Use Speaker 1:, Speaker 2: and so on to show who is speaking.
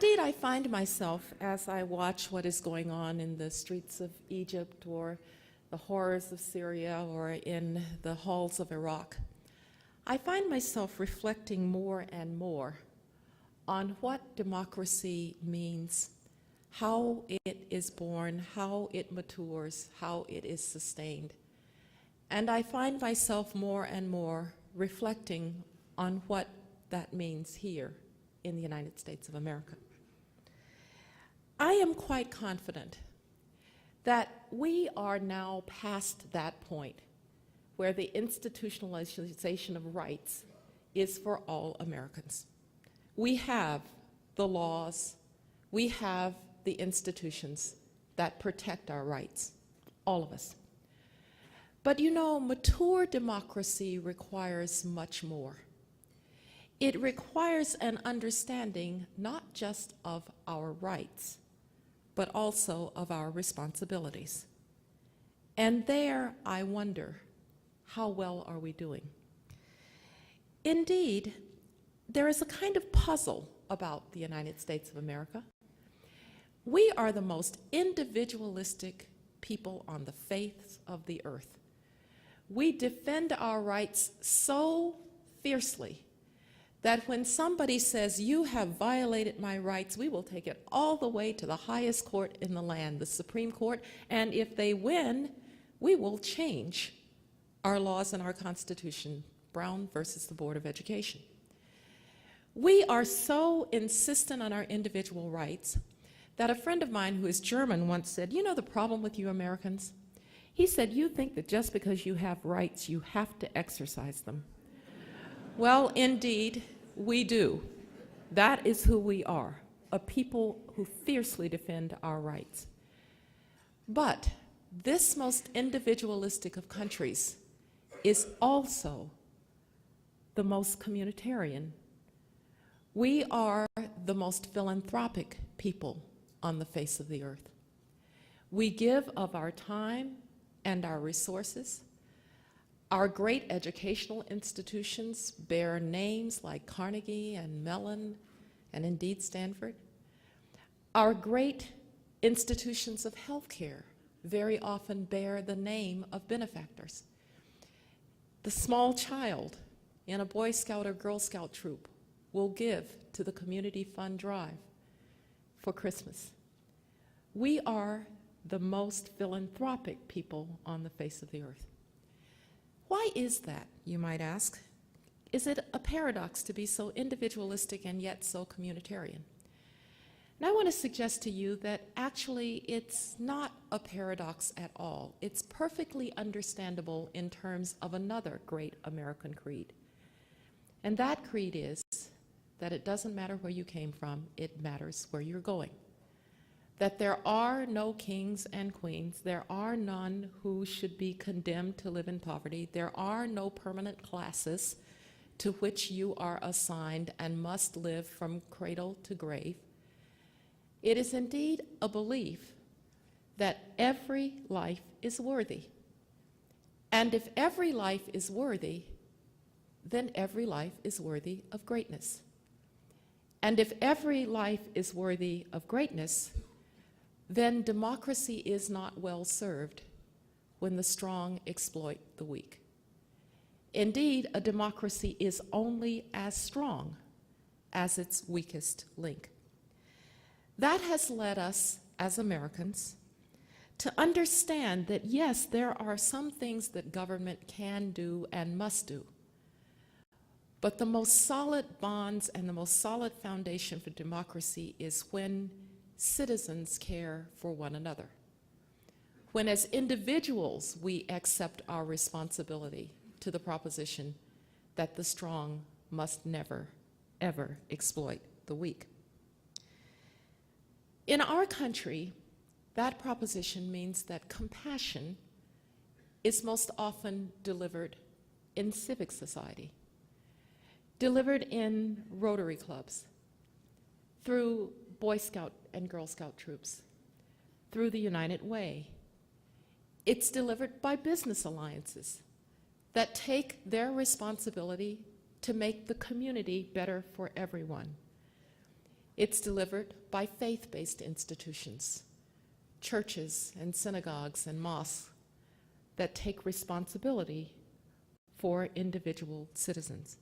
Speaker 1: indeed, I find myself, as I watch what is going on in the streets of Egypt or the horrors of Syria or in the halls of Iraq, I find myself reflecting more and more on what democracy means, how it is born, how it matures, how it is sustained. And I find myself more and more reflecting on what that means here in the United States of America. I am quite confident that we are now past that point where the institutionalization of rights is for all Americans. We have the laws, we have the institutions that protect our rights, all of us. But you know, mature democracy requires much more. It requires an understanding not just of our rights, but also of our responsibilities. And there, I wonder, how well are we doing? Indeed, there is a kind of puzzle about the United States of America. We are the most individualistic people on the face of the earth. We defend our rights so fiercely that when somebody says, you have violated my rights, we will take it all the way to the highest court in the land, the Supreme Court, and if they win, we will change our laws and our Constitution, Brown versus the Board of Education. We are so insistent on our individual rights that a friend of mine who is German once said, you know the problem with you Americans? He said, you think that just because you have rights, you have to exercise them. Well, indeed, we do. That is who we are, a people who fiercely defend our rights. But this most individualistic of countries is also the most communitarian. We are the most philanthropic people on the face of the earth. We give of our time and our resources. Our great educational institutions bear names like Carnegie and Mellon and indeed Stanford. Our great institutions of healthcare very often bear the name of benefactors. The small child in a Boy Scout or Girl Scout troop will give to the community fund drive for Christmas. We are the most philanthropic people on the face of the earth. Why is that, you might ask? Is it a paradox to be so individualistic and yet so communitarian? And I want to suggest to you that actually it's not a paradox at all. It's perfectly understandable in terms of another great American creed. And that creed is that it doesn't matter where you came from, it matters where you're going. That there are no kings and queens, there are none who should be condemned to live in poverty, there are no permanent classes to which you are assigned and must live from cradle to grave. It is indeed a belief that every life is worthy. And if every life is worthy, then every life is worthy of greatness. And if every life is worthy of greatness, then democracy is not well served when the strong exploit the weak. Indeed, a democracy is only as strong as its weakest link. That has led us, as Americans, to understand that yes, there are some things that government can do and must do, but the most solid bonds and the most solid foundation for democracy is when citizens care for one another. When as individuals we accept our responsibility to the proposition that the strong must never, ever exploit the weak. In our country, that proposition means that compassion is most often delivered in civic society, delivered in Rotary clubs, through Boy Scout and Girl Scout troops, through the United Way. It's delivered by business alliances that take their responsibility to make the community better for everyone. It's delivered by faith-based institutions, churches and synagogues and mosques that take responsibility for individual citizens.